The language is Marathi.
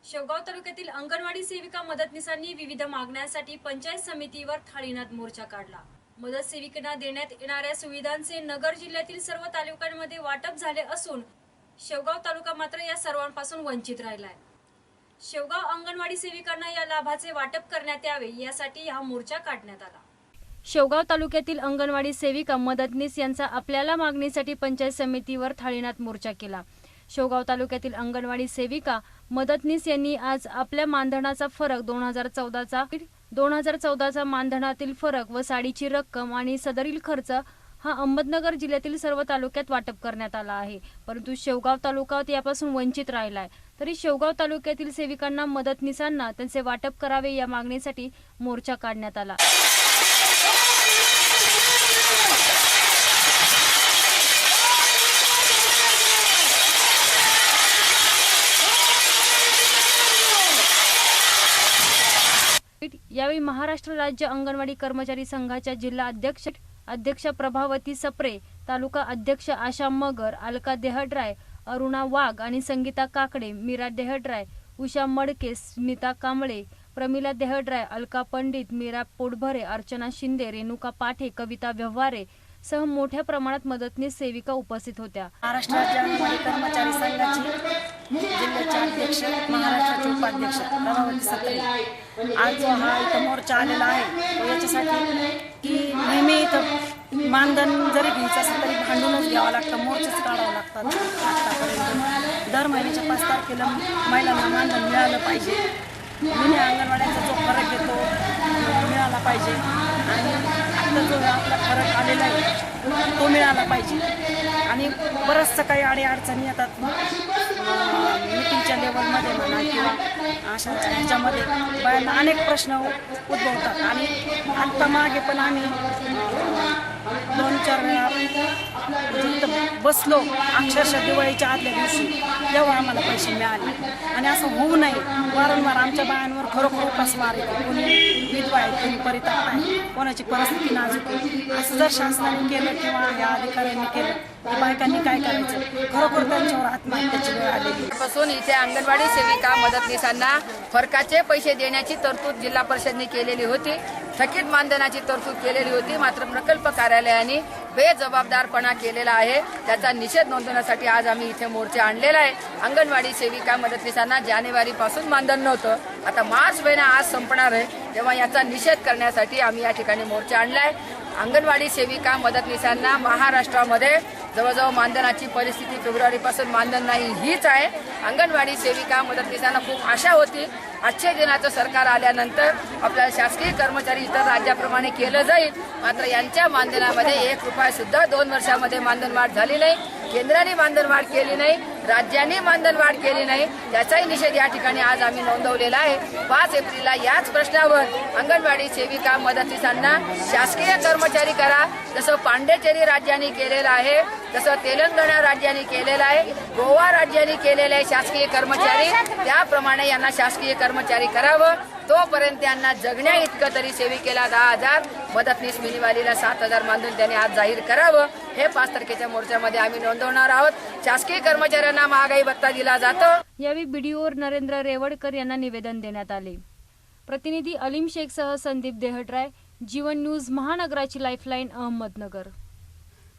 शेवगाव तालुक्यातील अंगणवाडी सेविका मदतनीसांनी विविध मागण्यांसाठी पंचायत समितीवर थाळीनाद मोर्चा काढला। मदत सेविकांना देण्यात येणाऱ्या सुविधांचे नगर जिल्ह्यातील सर्व तालुक्यांमध्ये वाटप झाले असून शेवगाव तालुका मात्र या सर्वांपासून वंचित राहिला आहे। शेवगाव अंगणवाडी सेविकांना या लाभाचे वाटप करण्यात यावे यासाठी हा मोर्चा काढण्यात आला। शेवगाव तालुक्यातील अंगणवाडी सेविका मदतनीस यांचा आपल्याला मागणीसाठी पंचायत समितीवर थाळीनाद मोर्चा केला। शेवगाव तालुक्यातील अंगणवाडी सेविका मदतनीस यांनी आज आपल्या मानधनाचा फरक 2014चा मानधनातील फरक व साडीची रक्कम आणि सदरील खर्च हा अहमदनगर जिल्ह्यातील सर्व तालुक्यात वाटप करण्यात आला आहे, परंतु शेवगाव तालुका यापासून वंचित राहिला आहे। तरी शेवगाव तालुक्यातील सेविकांना मदतनीसांना त्यांचे वाटप करावे या मागणीसाठी मोर्चा काढण्यात आला। यावेळी महाराष्ट्र राज्य अंगणवाडी कर्मचारी संघाच्या जिल्हा अध्यक्ष प्रभावती सप्रे, तालुका अध्यक्ष आशा मगर, अलका देहड्राय, अरुणा वाघ आणि संगीता काकडे, मीरा देहड्राय, उषा मडके, स्मिता कांबळे, प्रमिला देहड्राय, अलका पंडित, मीरा पोटभरे, अर्चना शिंदे, रेणुका पाठे, कविता व्यवहारे सह मोठ्या प्रमाणात मदतनीस सेविका उपस्थित होत्या। महाराष्ट्र राज्य अंगणवाडी कर्मचारी संघाचे जिल्ह्याचे अध्यक्ष, महाराष्ट्राचे उपाध्यक्ष प्रभावती सप्रे आज जो हा इथं मोर्चा आलेला आहे याच्यासाठी की नेहमी इथं मानधन जरी घ्यायचं असेल तरी भांडूनच घ्यावं लागतं, मोर्चेच काढावं लागतात। आतापर्यंत दर महिन्याच्या 5 तारखेला महिलांना मानधन मिळालं पाहिजे, जुन्या अंगणवाड्याचा जो फरक येतो मिळाला पाहिजे आणि आता जो आपला फरक आलेला आहे तो मिळाला पाहिजे। आणि बरंचसं काही अडचणी येतात मीटिंगच्या लेवलमध्ये म्हणा किंवा अशा ह्याच्यामध्ये बायांना अनेक प्रश्न उद्भवतात। आणि आत्ता मागे पण आम्ही 2-4 वेळा बसलो अक्षरशः दिवाळीच्या आदल्या दिवशी, तेव्हा आम्हाला पैसे मिळाले। आणि असं होऊ नये, वारंवार आमच्या बायांवर खरोखर उपासमार येते, कोणी विधवा आहे, कोणी परिताप आहे, कोणाची परिस्थिती नाजूक आहे। असं जर शासनाने केलं किंवा या अधिकाऱ्यांनी केलं तर बायकांनी काय करायचं, खरोखर त्यांच्यावर आत्महत्याची वेळ आलेली पासून इथे अंगणवाडी सेविका मदतनीसांना फरकाचे पैसे देण्याची तरतूद जिल्हा परिषदेने केलेली होती, थकीत मानधनाची तरतूद केलेली होती, मात्र प्रकल्प कार्यालयाने बेजबाबदारपणा केलेला आहे। त्याचा निषेध नोंदवण्यासाठी आज आम्ही इथे मोर्चा आणलेला आहे। अंगणवाडी सेविका मदतनीसांना जानेवारीपासून मानधन नव्हतं, आता मार्च महिना आज संपणार आहे, तेव्हा याचा निषेध करण्यासाठी आम्ही या ठिकाणी मोर्चा आणलाय। अंगणवाडी सेविका मदतनीसांना महाराष्ट्रामध्ये जवळजवळ मानधनाची परिस्थिती फेब्रुवारीपासून मानधन नाही हीच आहे। अंगणवाडी सेविका मदतनीसांना खूप आशा होती आजच्या दिनाचं सरकार आल्यानंतर आपल्याला शासकीय कर्मचारी इतर राज्याप्रमाणे केलं जाईल, मात्र यांच्या मानधनामध्ये 1 रुपया सुद्धा 2 वर्षामध्ये मानधन वाढ झाली नाही, केंद्राने मानधन वाढ केली नाही, राज्याने मानधन वाढ केली नाही, त्याचाही निषेध या ठिकाणी आज आम्ही नोंदवलेला आहे। 5 एप्रिलला याच प्रश्नावर अंगणवाडी सेविका मदतनीसांना शासकीय कर्मचारी करा, जसं पांडेचेरी राज्याने केलेलं आहे, जसं तेलंगणा राज्याने केलेलं आहे, गोवा राज्याने केलेलं आहे शासकीय कर्मचारी, त्याप्रमाणे यांना शासकीय कर्मचारी करावं। तोपर्यंत त्यांना जगण्या इतकं तरी सेविकेला 10,000, मदतनीस मिनीवालीला 7,000 मानधन त्यांनी आज जाहीर करावं, हे 5 तारखेच्या मोर्चामध्ये आम्ही नोंदवणार आहोत। शासकीय कर्मचाऱ्यांना महागाई भत्ता दिला जातो। यावेळी बीडीओ नरेंद्र रेवडकर यांना निवेदन देण्यात आले। प्रतिनिधी अलीम शेख सह संदीप देहड्राय, जीवन न्यूज महानगराची लाईफलाईन, अहमदनगर।